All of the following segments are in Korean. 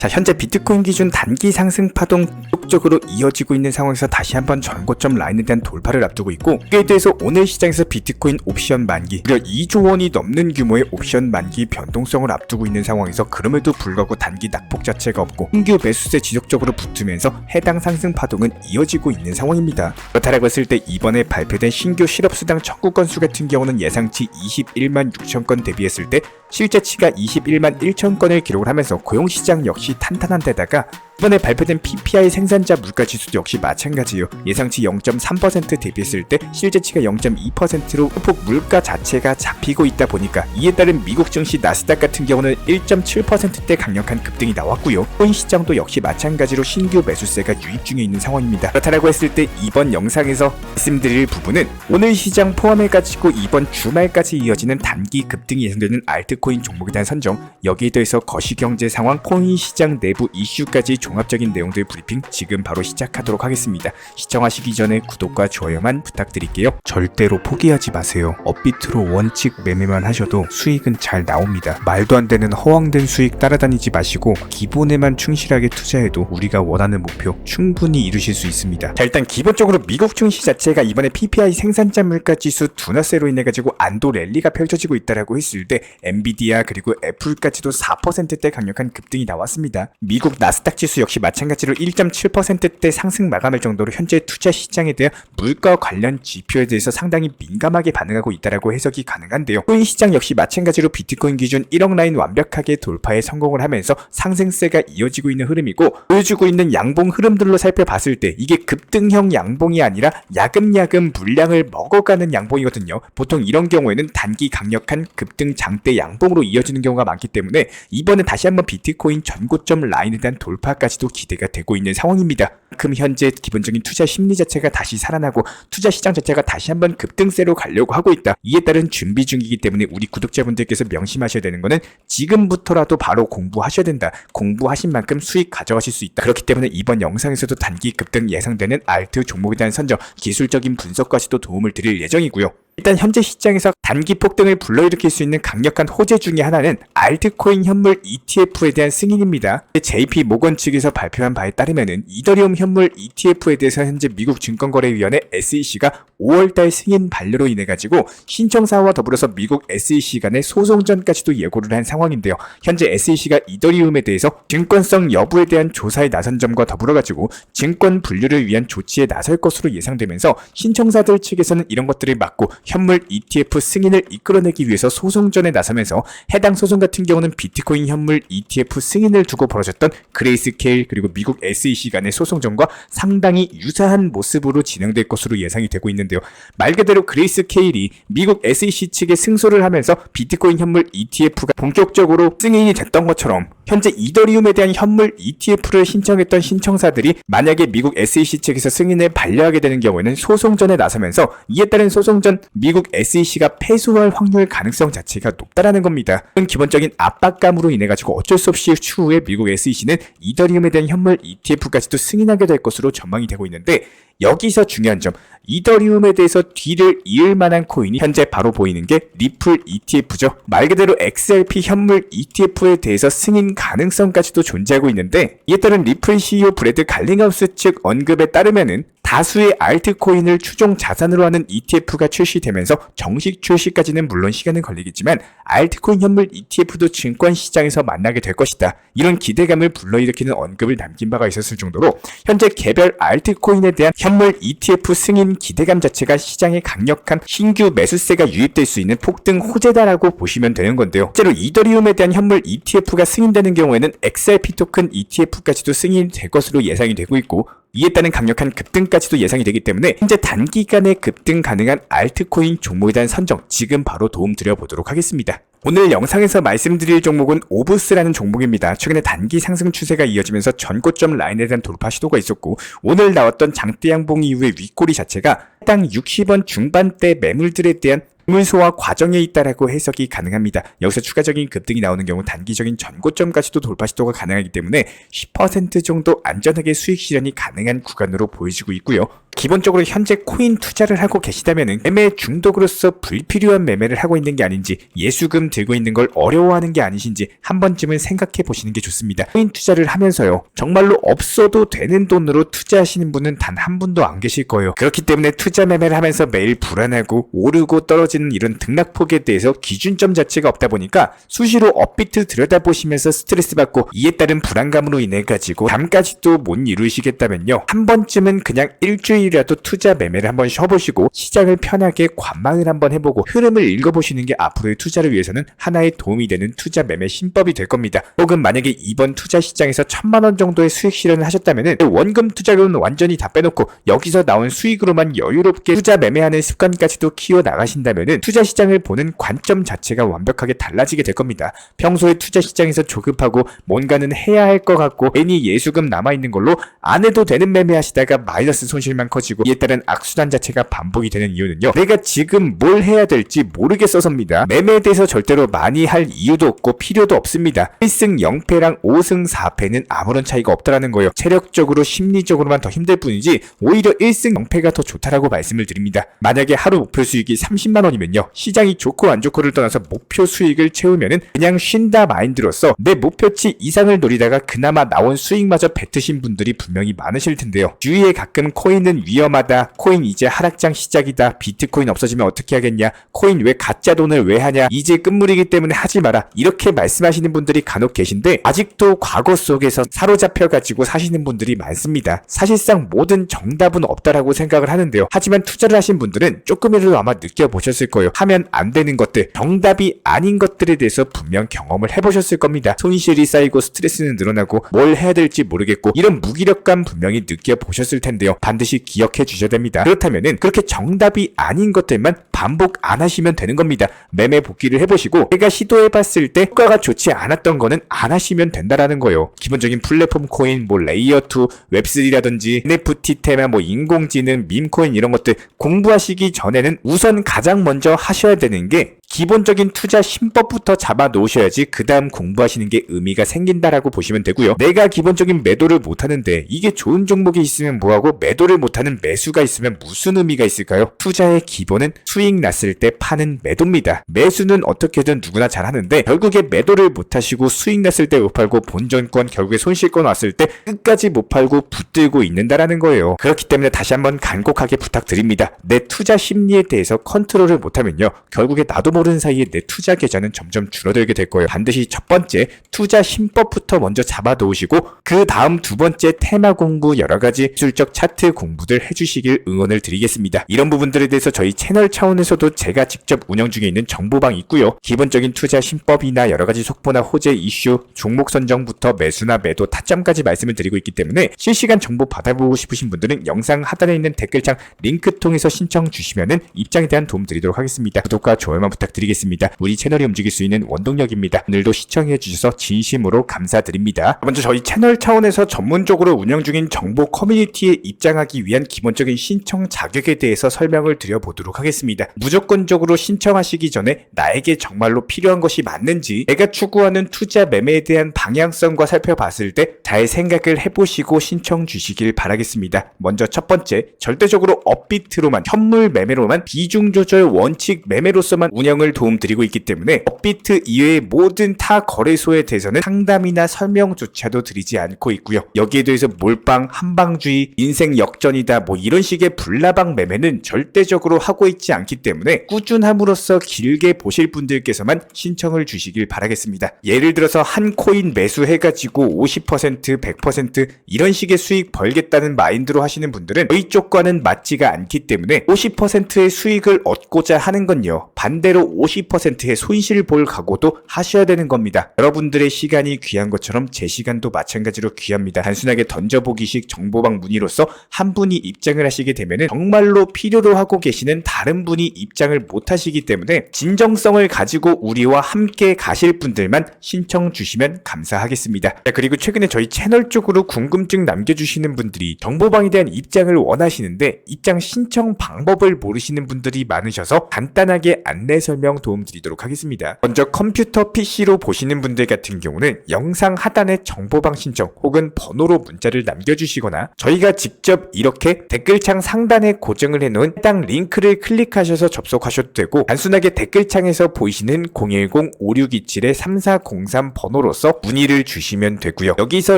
자, 현재 비트코인 기준 단기 상승 파동 지속적으로 이어지고 있는 상황에서 다시 한번 전고점 라인에 대한 돌파를 앞두고 있고, 이에 대해서 오늘 시장에서 비트코인 옵션 만기, 무려 2조 원이 넘는 규모의 옵션 만기 변동성을 앞두고 있는 상황에서 그럼에도 불구하고 단기 낙폭 자체가 없고 신규 매수세 지속적으로 붙으면서 해당 상승 파동은 이어지고 있는 상황입니다. 그렇다라고 했을 때 이번에 발표된 신규 실업수당 청구 건수 같은 경우는 예상치 21만 6천 건 대비했을 때 실제치가 21만 1천 건을 기록을 하면서 고용시장 역시 탄탄한 데다가 이번에 발표된 PPI 생산자 물가지수도 역시 마찬가지예요. 예상치 0.3% 대비했을 때 실제치가 0.2%로 소폭 물가 자체가 잡히고 있다 보니까 이에 따른 미국 증시 나스닥 같은 경우는 1.7%대 강력한 급등이 나왔고요. 코인 시장도 역시 마찬가지로 신규 매수세가 유입 중에 있는 상황입니다. 그렇다라고 했을 때 이번 영상에서 말씀드릴 부분은 오늘 시장 포함해가지고 이번 주말까지 이어지는 단기 급등이 예상되는 알트코인 종목에 대한 선정, 여기에 더해서 거시경제 상황, 코인 시장 내부 이슈까지 종합적인 내용들 브리핑 지금 바로 시작하도록 하겠습니다. 시청하시기 전에 구독과 좋아요만 부탁드릴게요. 절대로 포기하지 마세요. 업비트로 원칙 매매만 하셔도 수익은 잘 나옵니다. 말도 안 되는 허황된 수익 따라다니지 마시고 기본에만 충실하게 투자해도 우리가 원하는 목표 충분히 이루실 수 있습니다. 자, 일단 기본적으로 미국 증시 자체가 이번에 PPI 생산자 물가 지수 둔화세로 인해 가지고 안도 랠리가 펼쳐지고 있다라고 했을 때 엔비디아 그리고 애플까지도 4%대 강력한 급등이 나왔습니다. 미국 나스닥 지수 역시 마찬가지로 1.7%대 상승 마감할 정도로 현재 투자 시장에 대한 물가 관련 지표에 대해서 상당히 민감하게 반응하고 있다라고 해석이 가능한데요. 코인 시장 역시 마찬가지로 비트코인 기준 1억 라인 완벽하게 돌파에 성공을 하면서 상승세가 이어지고 있는 흐름이고, 보여주고 있는 양봉 흐름들로 살펴봤을 때 이게 급등형 양봉이 아니라 야금야금 물량을 먹어가는 양봉이거든요. 보통 이런 경우에는 단기 강력한 급등 장대 양봉으로 이어지는 경우가 많기 때문에 이번에 다시 한번 비트코인 전고점 라인에 대한 돌파까지도 기대가 되고 있는 상황입니다. 그럼 현재 기본적인 투자 심리 자체가 다시 살아나고 투자 시장 자체가 다시 한번 급등세로 가려고 하고 있다. 이에 따른 준비 중이기 때문에 우리 구독자분들께서 명심하셔야 되는 거는 지금부터라도 바로 공부하셔야 된다. 공부하신 만큼 수익 가져가실 수 있다. 그렇기 때문에 이번 영상에서도 단기 급등 예상되는 알트 종목에 대한 선정, 기술적인 분석까지도 도움을 드릴 예정이고요. 일단 현재 시장에서 단기 폭등을 불러일으킬 수 있는 강력한 호재 중에 하나는 알트코인 현물 ETF에 대한 승인입니다. JP 모건 측에서 발표한 바에 따르면은 이더리움 현물 ETF에 대해서 현재 미국 증권거래위원회 SEC가 5월달 승인 반려로 인해 가지고 신청사와 더불어서 미국 SEC 간의 소송전까지도 예고를 한 상황인데요. 현재 SEC가 이더리움에 대해서 증권성 여부에 대한 조사에 나선 점과 더불어 가지고 증권 분류를 위한 조치에 나설 것으로 예상되면서 신청사들 측에서는 이런 것들을 막고 현물 ETF 승인을 이끌어내기 위해서 소송전에 나서면서 해당 소송 같은 경우는 비트코인 현물 ETF 승인을 두고 벌어졌던 그레이스케일 그리고 미국 SEC 간의 소송전과 상당히 유사한 모습으로 진행될 것으로 예상이 되고 있는데요. 말 그대로 그레이스케일이 미국 SEC 측에 승소를 하면서 비트코인 현물 ETF가 본격적으로 승인이 됐던 것처럼 현재 이더리움에 대한 현물 ETF를 신청했던 신청사들이 만약에 미국 SEC 측에서 승인을 반려하게 되는 경우에는 소송전에 나서면서 이에 따른 소송전 미국 SEC가 패소할 확률 가능성 자체가 높다라는 겁니다. 기본적인 압박감으로 인해 가지고 어쩔 수 없이 추후에 미국 SEC는 이더리움에 대한 현물 ETF까지도 승인하게 될 것으로 전망이 되고 있는데, 여기서 중요한 점, 이더리움에 대해서 뒤를 이을 만한 코인이 현재 바로 보이는 게 리플 ETF죠. 말 그대로 XRP 현물 ETF에 대해서 승인 가능성까지도 존재하고 있는데, 이에 따른 리플 CEO 브래드 갈링하우스 측 언급에 따르면은 다수의 알트코인을 추종 자산으로 하는 ETF가 출시되면서 정식 출시까지는 물론 시간은 걸리겠지만 알트코인 현물 ETF도 증권 시장에서 만나게 될 것이다. 이런 기대감을 불러일으키는 언급을 남긴 바가 있었을 정도로 현재 개별 알트코인에 대한 현물 ETF 승인 기대감 자체가 시장에 강력한 신규 매수세가 유입될 수 있는 폭등 호재다라고 보시면 되는 건데요. 실제로 이더리움에 대한 현물 ETF가 승인되는 경우에는 XRP 토큰 ETF까지도 승인될 것으로 예상이 되고 있고, 이에 따른 강력한 급등까지도 예상이 되기 때문에 현재 단기간에 급등 가능한 알트코인 종목에 대한 선정 지금 바로 도움 드려보도록 하겠습니다. 오늘 영상에서 말씀드릴 종목은 오브스라는 종목입니다. 최근에 단기 상승 추세가 이어지면서 전고점 라인에 대한 돌파 시도가 있었고, 오늘 나왔던 장대 양봉 이후의 윗꼬리 자체가 해당 60원 중반대 매물들에 대한 매물 소화 과정에 있다라고 해석이 가능합니다. 여기서 추가적인 급등이 나오는 경우 단기적인 전고점까지도 돌파 시도가 가능하기 때문에 10% 정도 안전하게 수익 실현이 가능한 구간으로 보여지고 있고요. 기본적으로 현재 코인 투자를 하고 계시다면 매매 중독으로서 불필요한 매매를 하고 있는 게 아닌지, 예수금 들고 있는 걸 어려워하는 게 아니신지 한 번쯤은 생각해 보시는 게 좋습니다. 코인 투자를 하면서요, 정말로 없어도 되는 돈으로 투자하시는 분은 단 한 분도 안 계실 거예요. 그렇기 때문에 투자 매매를 하면서 매일 불안하고 오르고 떨어지는 이런 등락폭에 대해서 기준점 자체가 없다 보니까 수시로 업비트 들여다보시면서 스트레스 받고 이에 따른 불안감으로 인해 가지고 잠까지도 못 이루시겠다면요, 한 번쯤은 그냥 일주일이라도 투자 매매를 한번 쉬어보시고 시장을 편하게 관망을 한번 해보고 흐름을 읽어보시는 게 앞으로의 투자를 위해서는 하나의 도움이 되는 투자 매매 신법이 될 겁니다. 혹은 만약에 이번 투자 시장에서 1000만원 정도의 수익 실현을 하셨다면 원금 투자료는 완전히 다 빼놓고 여기서 나온 수익으로만 여유롭게 투자 매매하는 습관까지도 키워 나가신다면 투자 시장을 보는 관점 자체가 완벽하게 달라지게 될 겁니다. 평소에 투자 시장에서 조급하고 뭔가는 해야 할 것 같고 괜히 예수금 남아있는 걸로 안 해도 되는 매매 하시다가 마이너스 손실만 커지고 이에 따른 악순환 자체가 반복이 되는 이유는요, 내가 지금 뭘 해야 될지 모르겠어서입니다. 매매에 대해서 절대로 많이 할 이유도 없고 필요도 없습니다. 1승 0패랑 5승 4패는 아무런 차이가 없다라는 거예요. 체력적으로 심리적으로만 더 힘들 뿐이지 오히려 1승 0패가 더 좋다라고 말씀을 드립니다. 만약에 하루 목표 수익이 30만원이면요, 시장이 좋고 안 좋고를 떠나서 목표 수익을 채우면은 그냥 쉰다 마인드로서 내 목표치 이상을 노리다가 그나마 나온 수익마저 뱉으신 분들이 분명히 많으실 텐데요. 주위에 가끔 코인은 위험하다, 코인 이제 하락장 시작이다, 비트코인 없어지면 어떻게 하겠냐, 코인 왜 가짜 돈을 왜 하냐, 이제 끝물이기 때문에 하지 마라, 이렇게 말씀하시는 분들이 간혹 계신데 아직도 과거 속에서 사로잡혀가지고 사시는 분들이 많습니다. 사실상 모든 정답은 없다라고 생각을 하는데요. 하지만 투자를 하신 분들은 조금이라도 아마 느껴보셨을 거예요. 하면 안 되는 것들, 정답이 아닌 것들에 대해서 분명 경험을 해보셨을 겁니다. 손실이 쌓이고 스트레스는 늘어나고 뭘 해야 될지 모르겠고 이런 무기력감 분명히 느껴보셨을 텐데요. 반드시 기억해 주셔야 됩니다. 그렇다면은 그렇게 정답이 아닌 것들만 반복 안 하시면 되는 겁니다. 매매 복귀를 해보시고 제가 시도해봤을 때 효과가 좋지 않았던 거는 안 하시면 된다라는 거예요. 기본적인 플랫폼 코인, 뭐 레이어2, 웹3라든지 NFT 테마, 뭐 인공지능, 밈코인 이런 것들 공부하시기 전에는 우선 가장 먼저 하셔야 되는 게 기본적인 투자 신법부터 잡아 놓으셔야지 그 다음 공부하시는 게 의미가 생긴다라고 보시면 되고요. 내가 기본적인 매도를 못하는데 이게 좋은 종목이 있으면 뭐하고 매도를 못하는 매수가 있으면 무슨 의미가 있을까요? 투자의 기본은 수익 났을 때 파는 매도입니다. 매수는 어떻게든 누구나 잘하는데 결국에 매도를 못하시고 수익 났을 때 못 팔고 본전권 결국에 손실권 왔을 때 끝까지 못 팔고 붙들고 있는다라는 거예요. 그렇기 때문에 다시 한번 간곡하게 부탁드립니다. 내 투자 심리에 대해서 컨트롤을 못하면요, 결국에 나도 모르는 사이에 내 투자 계좌는 점점 줄어들게 될 거예요. 반드시 첫 번째 투자 신법부터 먼저 잡아 놓으시고 그 다음 두 번째 테마 공부, 여러 가지 기술적 차트 공부들 해주시길 응원을 드리겠습니다. 이런 부분들에 대해서 저희 채널 차원에서도 제가 직접 운영 중에 있는 정보방 있고요. 기본적인 투자 신법이나 여러 가지 속보나 호재 이슈, 종목 선정부터 매수나 매도 타점까지 말씀을 드리고 있기 때문에 실시간 정보 받아보고 싶으신 분들은 영상 하단에 있는 댓글창 링크 통해서 신청 주시면은 입장에 대한 도움 드리도록 하겠습니다. 구독과 좋아요만 부탁드리겠습니다. 우리 채널이 움직일 수 있는 원동력입니다. 오늘도 시청해 주셔서 진심으로 감사드립니다. 먼저 저희 채널 차원에서 전문적으로 운영 중인 정보 커뮤니티에 입장하기 위한 기본적인 신청 자격에 대해서 설명을 드려보도록 하겠습니다. 무조건적으로 신청하시기 전에 나에게 정말로 필요한 것이 맞는지, 내가 추구하는 투자 매매에 대한 방향성과 살펴봤을 때 잘 생각을 해보시고 신청 주시길 바라겠습니다. 먼저 첫 번째, 절대적으로 업비트로만, 현물 매매로만, 비중 조절 원칙 매매로서만 운영을 도움드리고 있기 때문에 업비트 이외의 모든 타 거래소에 대해서는 상담이나 설명조차도 드리지 않고 있고요. 여기에 대해서 몰빵, 한방주의, 인생 역전이다 뭐 이런 식의 불나방 매매는 절대적으로 하고 있지 않기 때문에 꾸준함으로써 길게 보실 분들께서만 신청을 주시길 바라겠습니다. 예를 들어서 한 코인 매수해가지고 50%, 100% 이런 식의 수익 벌겠다는 마인드로 하시는 분들은 저희 쪽과는 맞지가 않기 때문에 50%의 수익을 얻고자 하는 건요, 반대로 50%의 손실 볼 각오도 하셔야 되는 겁니다. 여러분들의 시간이 귀한 것처럼 제 시간도 마찬가지로 귀합니다. 단순하게 던져보기식 정보방 문의로서 한 분이 입장을 하시게 되면 정말로 필요로 하고 계시는 다른 분이 입장을 못 하시기 때문에 진정성을 가지고 우리와 함께 가실 분들만 신청 주시면 감사하겠습니다. 자, 그리고 최근에 저희 채널 쪽으로 궁금증 남겨주시는 분들이 정보방에 대한 입장을 원하시는데 입장 신청 방법을 모르시는 분들이 많으셔서 간단하게 안내 설명 도움드리도록 하겠습니다. 먼저 컴퓨터 PC로 보시는 분들 같은 경우는 영상 하단에 정보방 신청 혹은 번호로 문자를 남겨주시거나 저희가 직접 이렇게 댓글창 상단에 고정을 해놓은 해당 링크를 클릭하셔서 접속하셔도 되고 단순하게 댓글창에서 보이시는 010-5627-3403 번호로서 문의를 주시면 되고요. 여기서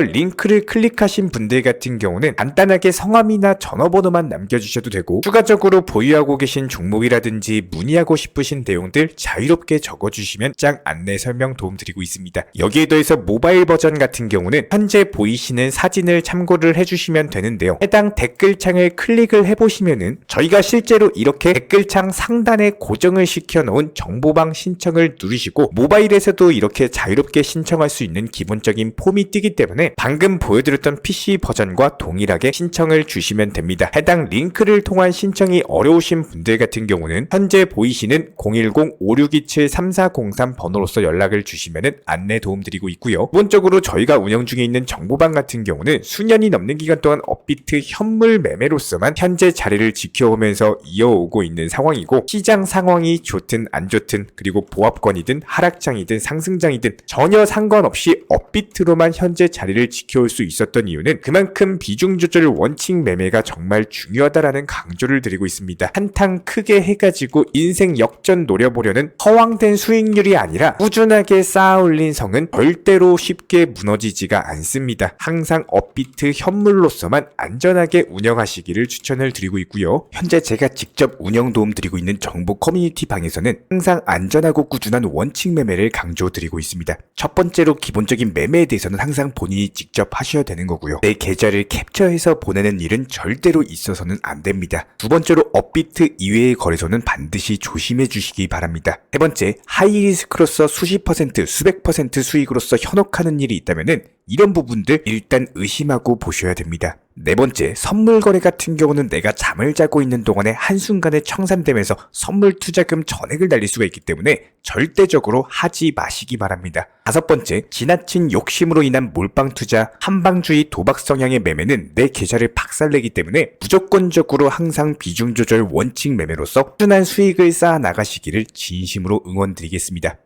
링크를 클릭하신 분들 같은 경우는 간단하게 성함이나 전화번호만 남겨주셔도 되고 추가적으로 보유하고 계신 종목이라든지 문의하고 싶으신 내용들 자유롭게 적어주시면 짱 안내 설명 도움드리고 있습니다. 여기에 더해서 모바일 버전 같은 경우는 현재 보이시는 사진을 참고를 해주시면 되는데요. 해당 댓글창을 클릭을 해보시면은 저희가 실제로 이렇게 댓글창 상단에 고정을 시켜놓은 정보방 신청을 누르시고 모바일에서도 이렇게 자유롭게 신청할 수 있는 기본적인 폼이 뜨기 때문에 방금 보여드렸던 PC 버전과 동일하게 신청을 주시면 됩니다. 해당 링크를 통한 신청이 어려우신 분들 같은 경우는 현재 보이시는 010-5627-3403 번호로서 연락을 주시면 안내 도움드리고 있고요. 기본적으로 저희가 운영 중에 있는 정보방 같은 경우는 수년이 넘는 기간 동안 업비트 현물 매매로서만 현재 자리를 지켜오면서 이어오고 있는 상황이고 시장 상황이 좋든 안 좋든 그리고 보합권이든 하락장이든 상승장이든 전혀 상관없이 업비트로만 현재 자리를 지켜올 수 있었던 이유는 그만큼 비중 조절 원칙 매매가 정말 중요하다라는 강조를 드리고 있습니다. 한탕 크게 해가지고 인생 역전 노려보려는 허황된 수익률이 아니라 꾸준하게 쌓아 올린 성은 절대로 쉽게 무너지지가 않습니다. 항상 업비트 현물로서만 안전하게 운영하시기를 추천을 드리고 있고요. 현재 제가 직접 운영 도움 드리고 있는 정보 커뮤니티 방에서는 항상 안전하고 꾸준한 원칙 매매를 강조드리고 있습니다. 첫 번째로 기본적인 매매에 대해서는 항상 본인이 직접 하셔야 되는 거고요. 내 계좌를 캡처해서 보내는 일은 절대로 있어서는 안 됩니다. 두 번째로 업비트 이외의 거래소는 반드시 조심해 주시기 바랍니다. 세 번째, 하이리스크로서 수십 퍼센트, 수백 퍼센트 수익으로서 현혹하는 일이 있다면은 이런 부분들 일단 의심하고 보셔야 됩니다. 네 번째, 선물 거래 같은 경우는 내가 잠을 자고 있는 동안에 한순간에 청산되면서 선물 투자금 전액을 날릴 수가 있기 때문에 절대적으로 하지 마시기 바랍니다. 다섯 번째, 지나친 욕심으로 인한 몰빵 투자, 한방주의 도박 성향의 매매는 내 계좌를 박살내기 때문에 무조건적으로 항상 비중 조절 원칙 매매로서 꾸준한 수익을 쌓아 나가시기를 진심으로 응원드리겠습니다.